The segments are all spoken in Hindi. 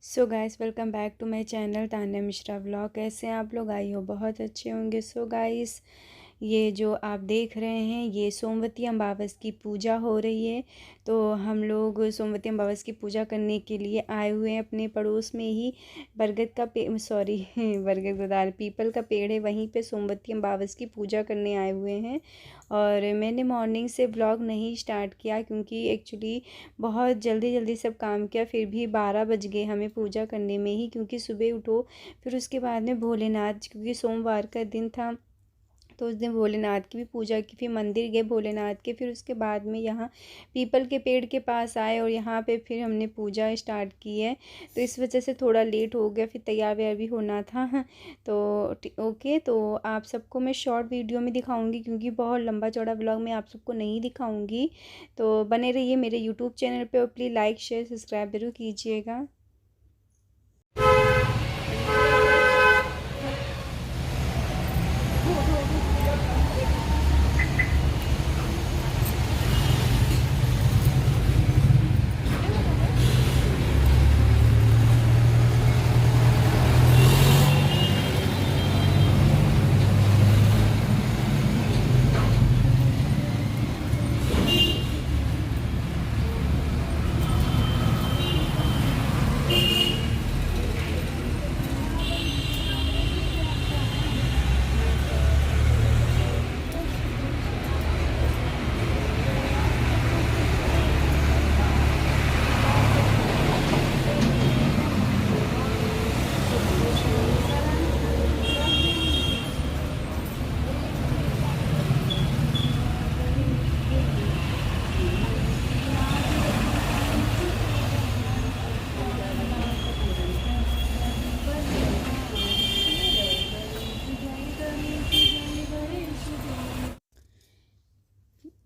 So guys, welcome back to my channel Tanya Mishra vlog. कैसे हैं आप लोग? आई हो बहुत अच्छे होंगे। सो गाइस, ये जो आप देख रहे हैं ये सोमवती अमावस की पूजा हो रही है। तो हम लोग सोमवती अमावस की पूजा करने के लिए आए हुए हैं। अपने पड़ोस में ही बरगद का बरगद बता रहे, पीपल का पेड़ है, वहीं पे सोमवती अमावस की पूजा करने आए हुए हैं। और मैंने मॉर्निंग से व्लॉग नहीं स्टार्ट किया क्योंकि एक्चुअली बहुत जल्दी जल्दी सब काम किया। फिर भी 12 बज गए हमें पूजा करने में ही, क्योंकि सुबह उठो फिर उसके बाद में भोलेनाथ, क्योंकि सोमवार का दिन था तो उस दिन भोलेनाथ की भी पूजा की। फिर मंदिर गए भोलेनाथ के, फिर उसके बाद में यहाँ पीपल के पेड़ के पास आए और यहाँ पे फिर हमने पूजा स्टार्ट की है। तो इस वजह से थोड़ा लेट हो गया, फिर तैयार व्यार भी होना था। तो ओके, तो आप सबको मैं शॉर्ट वीडियो में दिखाऊंगी क्योंकि बहुत लंबा चौड़ा ब्लॉग मैं आप सबको नहीं दिखाऊंगी। तो बने रहिए मेरे यूट्यूब चैनल पे और प्लीज़ लाइक शेयर सब्सक्राइब जरूर कीजिएगा।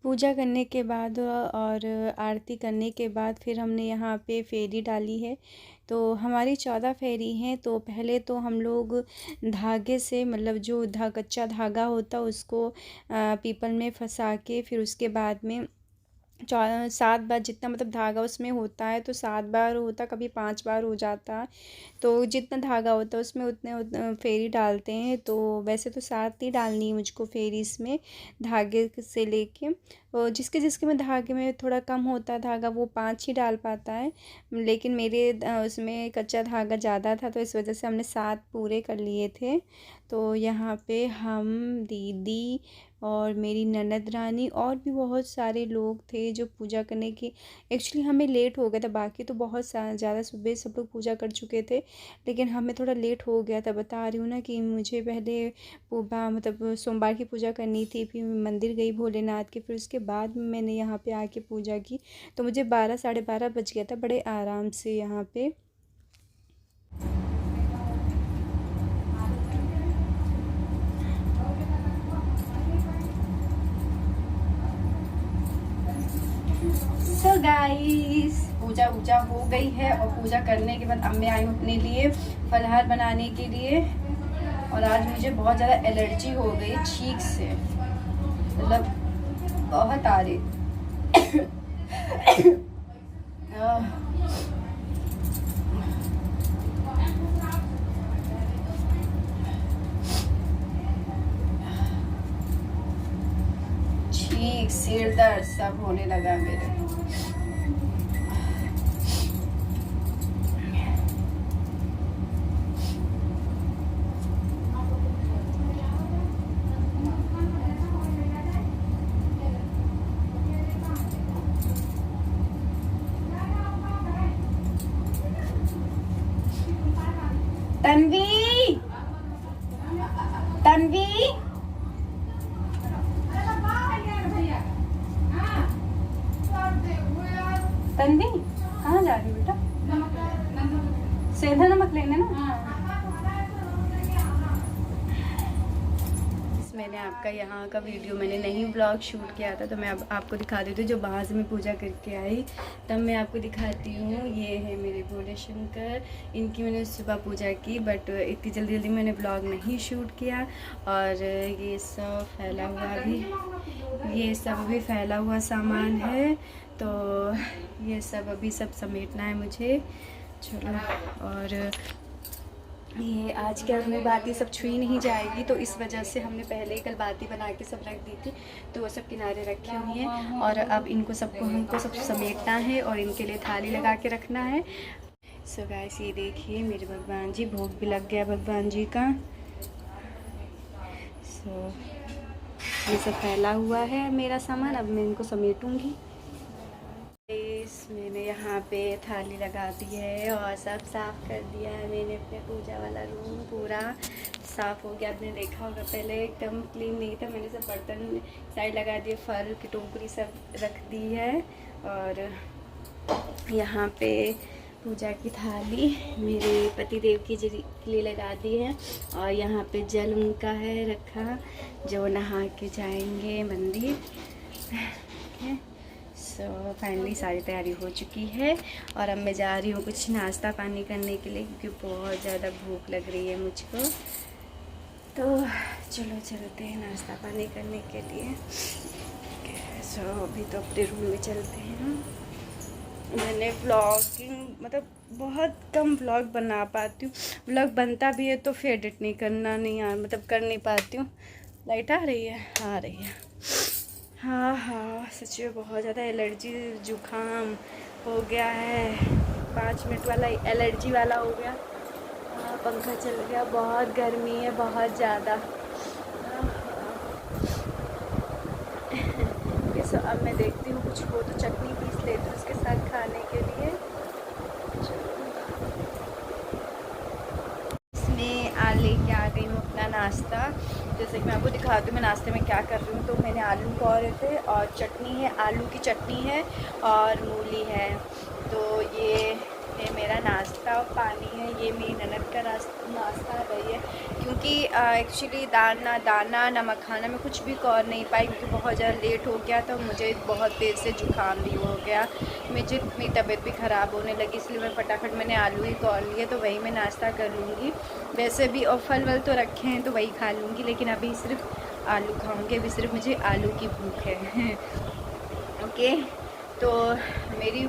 पूजा करने के बाद और आरती करने के बाद फिर हमने यहाँ पे फेरी डाली है। तो हमारी 14 फेरी हैं। तो पहले तो हम लोग धागे से, मतलब जो कच्चा धागा होता उसको पीपल में फंसा के, फिर उसके बाद में 7 बार, जितना मतलब धागा उसमें होता है तो 7 बार होता, कभी 5 बार हो जाता है। तो जितना धागा होता है उसमें उतने फेरी डालते हैं। तो वैसे तो 7 ही डालनी है मुझको फेरी इसमें, धागे से लेके। और जिसके जिसके में धागे में थोड़ा कम होता है धागा, वो 5 ही डाल पाता है। लेकिन मेरे उसमें कच्चा धागा ज़्यादा था तो इस वजह से हमने 7 पूरे कर लिए थे। तो यहाँ पे हम, दीदी और मेरी ननद रानी और भी बहुत सारे लोग थे जो पूजा करने की। एक्चुअली हमें लेट हो गया था, बाकी तो बहुत ज़्यादा सुबह सब लोग पूजा कर चुके थे, लेकिन हमें थोड़ा लेट हो गया था। बता रही हूँ ना कि मुझे पहले मतलब सोमवार की पूजा करनी थी, फिर मैं मंदिर गई भोलेनाथ के, फिर उसके बाद मैंने यहाँ पे आके पूजा की। तो मुझे 12 साढ़े 12 बज गया था बड़े आराम से यहाँ पे। सो गाइस, पूजा वूजा हो गई है और पूजा करने के बाद अब मैं आई हूँ अपने लिए फलहार बनाने के लिए। और आज मुझे बहुत ज़्यादा एलर्जी हो गई छींक से, मतलब बहुत आ रही। छींक, सिर दर्द सब होने लगा मेरे। तन्वी, तन्वी, तन्वी कहाँ जा रही हो बेटा? सेंधा नमक लेने ना। मैंने आपका यहाँ का वीडियो मैंने नहीं ब्लॉग शूट किया था, तो मैं अब आपको दिखा देती हूँ। जो बाहर से मैं पूजा करके आई तब मैं आपको दिखाती हूँ। ये है मेरे भोले शंकर, इनकी मैंने सुबह पूजा की, बट इतनी जल्दी जल्दी मैंने ब्लॉग नहीं शूट किया। और ये सब फैला हुआ भी, ये सब भी फैला हुआ सामान है, तो ये सब अभी सब समेटना है मुझे। चलो, और ये आज क्या हमें बाती सब छुई नहीं जाएगी, तो इस वजह से हमने पहले ही कल बाती बना के सब रख दी थी, तो वो सब किनारे रखी हुई हैं। और अब इनको सबको हमको सब समेटना है और इनके लिए थाली लगा के रखना है। सो गाइस, ये देखिए मेरे भगवान जी, भोग भी लग गया भगवान जी का। सो ये सब फैला हुआ है मेरा सामान, अब मैं इनको समेटूंगी। मैंने यहाँ पे थाली लगा दी है और सब साफ़ कर दिया है मैंने। अपने पूजा वाला रूम पूरा साफ़ हो गया। आपने देखा होगा पहले एकदम क्लीन नहीं था, मैंने सब बर्तन साइड लगा दिए, फल की टोकरी सब रख दी है। और यहाँ पे पूजा की थाली मेरे पति देव के लिए लगा दी है। और यहाँ पे जल उनका है रखा, जो नहा के जाएंगे मंदिर। सो फाइनली सारी तैयारी हो चुकी है और अब मैं जा रही हूँ कुछ नाश्ता पानी करने के लिए, क्योंकि बहुत ज़्यादा भूख लग रही है मुझको। तो चलो चलते हैं नाश्ता पानी करने के लिए। सो अभी तो अपने रूम में चलते हैं। मैंने व्लॉगिंग मतलब बहुत कम व्लॉग बना पाती हूँ, व्लॉग बनता भी है तो फिर एडिट नहीं करना नहीं मतलब कर नहीं पाती हूँ। लाइट आ रही है? आ रही है। हाँ, सच में बहुत ज़्यादा एलर्जी जुकाम हो गया है। 5 मिनट वाला एलर्जी वाला हो गया। पंखा चल गया, बहुत गर्मी है, बहुत ज़्यादा। सो अब मैं देखती हूँ कुछ हो तो चटनी पीस लेती हूँ उसके साथ खाने के लिए। इसमें लेके आ गई हूँ अपना नाश्ता। जैसे कि मैं आपको दिखाती हूँ मैं नाश्ते में क्या कर रही हूँ। तो मैंने आलू पकौड़े थे और चटनी है, आलू की चटनी है और मूली है। तो ये मेरा नाश्ता और पानी है। ये मेरी ननद का नाश्ता है, क्योंकि एक्चुअली दाना नमक खाना में कुछ भी कर नहीं पाई, क्योंकि बहुत ज़्यादा लेट हो गया था। मुझे बहुत देर से जुकाम भी हो गया, मेरी तबीयत भी ख़राब होने लगी, इसलिए मैं फटाफट मैंने आलू ही कौर लिए। तो वही मैं नाश्ता कर लूँगी। वैसे भी और फल वल तो रखे हैं तो वही खा लूँगी, लेकिन अभी सिर्फ आलू खाऊँगी। अभी सिर्फ मुझे आलू की भूख है। ओके, तो मेरी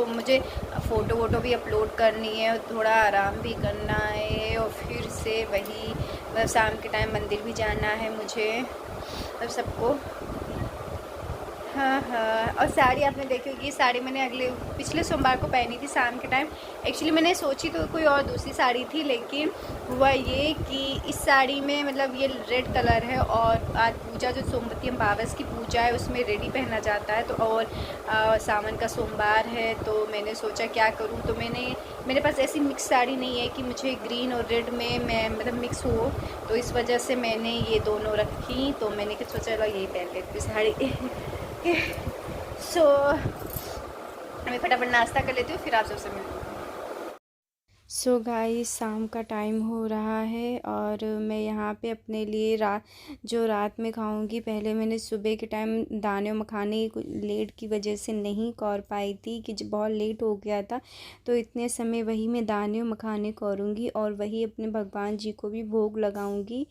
मुझे फ़ोटो वोटो भी अपलोड करनी है, थोड़ा आराम भी करना है, और फिर से वही मतलब शाम के टाइम मंदिर भी जाना है मुझे। अब सबको हाँ, और साड़ी आपने देखी होगी, साड़ी मैंने पिछले सोमवार को पहनी थी शाम के टाइम। एक्चुअली मैंने सोची तो कोई और दूसरी साड़ी थी, लेकिन हुआ ये कि इस साड़ी में मतलब ये रेड कलर है, और आज पूजा जो सोमवती अमावस की पूजा है उसमें रेड ही पहना जाता है। तो और सावन का सोमवार है, तो मैंने सोचा क्या करूँ। तो मेरे पास ऐसी मिक्स साड़ी नहीं है कि मुझे ग्रीन और रेड में मैं मतलब मिक्स हो, तो इस वजह से मैंने ये दोनों रखी। तो मैंने क्या सोचा, चलो यही पहन लेती हूँ साड़ी। सो मैं फटाफट नाश्ता कर लेती हूँ, फिर आप सबसे मिलती हूँ। सो गाइस, शाम का टाइम हो रहा है और मैं यहाँ पे अपने लिए रात में खाऊंगी। पहले मैंने सुबह के टाइम दाने मखाने लेट की वजह से नहीं कौर पाई थी, कि जब बहुत लेट हो गया था, तो इतने समय वही मैं दाने मखाने कौरूँगी और वही अपने भगवान जी को भी भोग लगाऊंगी।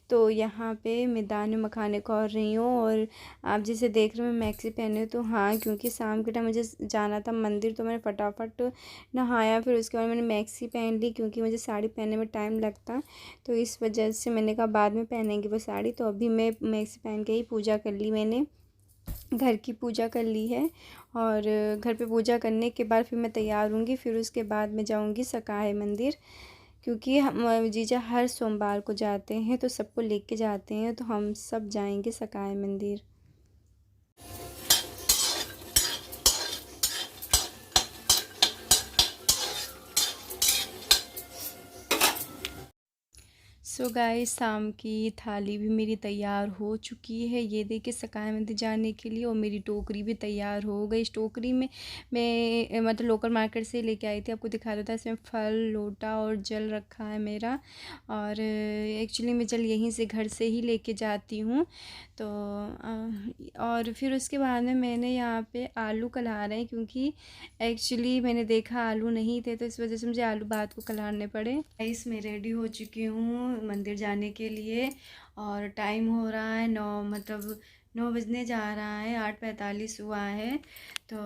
तो यहाँ पे मैं दाने मखाने कौर रही हूँ। और आप जिसे देख रहे हो मैं मैक्सी पहने हूँ, तो हाँ, क्योंकि शाम के टाइम मुझे जाना था मंदिर, तो मैंने फटाफट नहाया, फिर उसके बाद मैंने मैक्सी पहन ली, क्योंकि मुझे साड़ी पहनने में टाइम लगता। तो इस वजह से मैंने कहा बाद में पहनेंगे वो साड़ी। तो अभी मैं मैक्सी पहन के ही पूजा कर ली, मैंने घर की पूजा कर ली है। और घर पे पूजा करने के बाद फिर मैं तैयार होंगी, फिर उसके बाद मैं जाऊँगी सकाए मंदिर, क्योंकि हम जीजा हर सोमवार को जाते हैं, तो सबको लेके जाते हैं, तो हम सब जाएंगे सकाए मंदिर। सो गाइस, शाम की थाली भी मेरी तैयार हो चुकी है। ये देखिए सकाए मंदिर जाने के लिए, और मेरी टोकरी भी तैयार हो गई। इस टोकरी में मैं मतलब लोकल मार्केट से लेके आई थी, आपको दिखा देता है। इसमें फल, लोटा और जल रखा है मेरा। और एक्चुअली मैं जल यहीं से घर से ही लेके जाती हूँ। तो और फिर उसके बाद में मैंने यहाँ पे आलू कला रहे हैं, क्योंकि एक्चुअली मैंने देखा आलू नहीं थे, तो इस वजह से मुझे आलू बाद को कलाने पड़े। इसमें रेडी हो चुकी हूँ मंदिर जाने के लिए, और टाइम हो रहा है 9 मतलब 9 बजने जा रहा है, 8:45 हुआ है। तो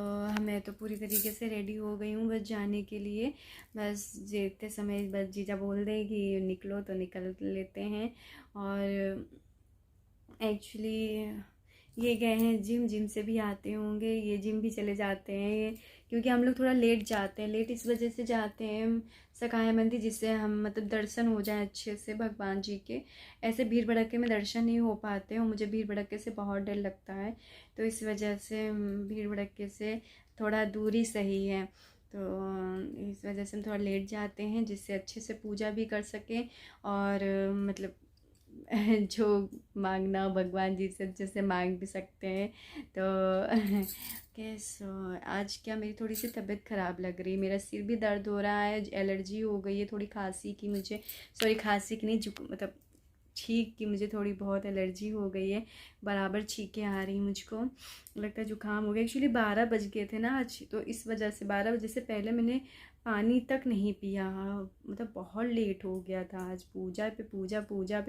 मैं तो पूरी तरीके से रेडी हो गई हूँ बस जाने के लिए। बस देखते समय बस जीजा बोल दे कि निकलो तो निकल लेते हैं। और एक्चुअली ये गए हैं जिम, जिम से भी आते होंगे, ये जिम भी चले जाते हैं क्योंकि हम लोग थोड़ा लेट जाते हैं। लेट इस वजह से जाते हैं सकाया मंदिर, जिससे हम मतलब दर्शन हो जाए अच्छे से भगवान जी के। ऐसे भीड़ भड़के में दर्शन नहीं हो पाते और मुझे भीड़ भड़के से बहुत डर लगता है, तो इस वजह से भीड़ भड़के से थोड़ा दूरी सही है। तो इस वजह से हम थोड़ा लेट जाते हैं जिससे अच्छे से पूजा भी कर सकें और मतलब जो मांगना भगवान जी से अच्छे से मांग भी सकते हैं। तो कैसो आज क्या मेरी थोड़ी सी तबीयत ख़राब लग रही है, मेरा सिर भी दर्द हो रहा है, एलर्जी हो गई है थोड़ी खांसी की मुझे, सॉरी खांसी की नहीं मतलब छींक की, मुझे थोड़ी बहुत एलर्जी हो गई है, बराबर छींकें आ रही मुझको, लगता है जुकाम हो गया। एक्चुअली 12 बज गए थे ना आज, तो इस वजह से 12 बजे से पहले मैंने पानी तक नहीं पिया, मतलब बहुत लेट हो गया था। आज पूजा पे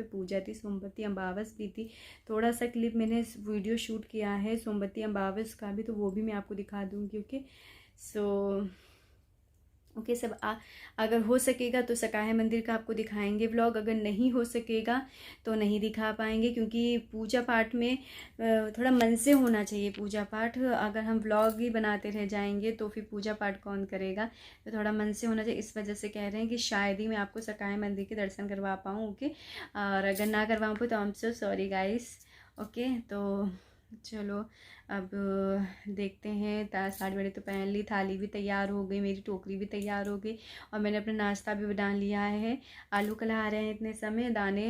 पूजा थी, सोमवती अमावस भी थी। थोड़ा सा क्लिप मैंने वीडियो शूट किया है सोमवती अमावस का भी, तो वो भी मैं आपको दिखा दूँगी। ओके ओके सब अगर हो सकेगा तो सकाया मंदिर का आपको दिखाएंगे व्लॉग, अगर नहीं हो सकेगा तो नहीं दिखा पाएंगे क्योंकि पूजा पाठ में थोड़ा मन से होना चाहिए पूजा पाठ। अगर हम व्लॉग ही बनाते रह जाएंगे तो फिर पूजा पाठ कौन करेगा, तो थोड़ा मन से होना चाहिए। इस वजह से कह रहे हैं कि शायद ही मैं आपको सकाया मंदिर के दर्शन करवा पाऊँ। ओके, और अगर ना करवा पाऊँ तो I am so sorry guys. Okay, तो चलो अब देखते हैं। साड़ी वाड़ी तो पहन ली, थाली भी तैयार हो गई, मेरी टोकरी भी तैयार हो गई और मैंने अपना नाश्ता भी बना लिया है। आलू कला रहे हैं इतने समय दाने,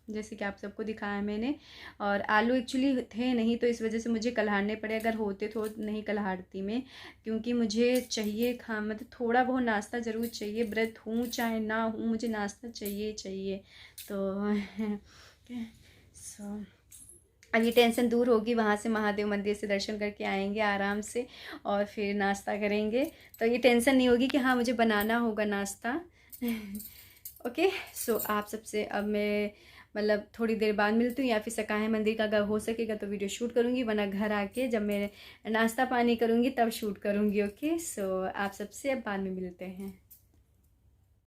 जैसे कि आप सबको दिखाया मैंने। और आलू एक्चुअली थे नहीं तो इस वजह से मुझे कलहारने पड़े, अगर होते तो नहीं कलहारती मैं, क्योंकि मुझे चाहिए मतलब थोड़ा बहुत नाश्ता ज़रूर चाहिए, व्रत हूँ चाहे ना हूँ मुझे नाश्ता चाहिए। तो सो अब ये टेंशन दूर होगी, वहाँ से महादेव मंदिर से दर्शन करके आएंगे आराम से और फिर नाश्ता करेंगे, तो ये टेंशन नहीं होगी कि हाँ मुझे बनाना होगा नाश्ता। ओके, सो आप सबसे अब मैं मतलब थोड़ी देर बाद मिलती हूँ, या फिर सकाया मंदिर का अगर हो सकेगा तो वीडियो शूट करूँगी, वरना घर आके जब मैं नाश्ता पानी करूँगी तब शूट करूँगी। ओके, सो आप सबसे अब बाद में मिलते हैं।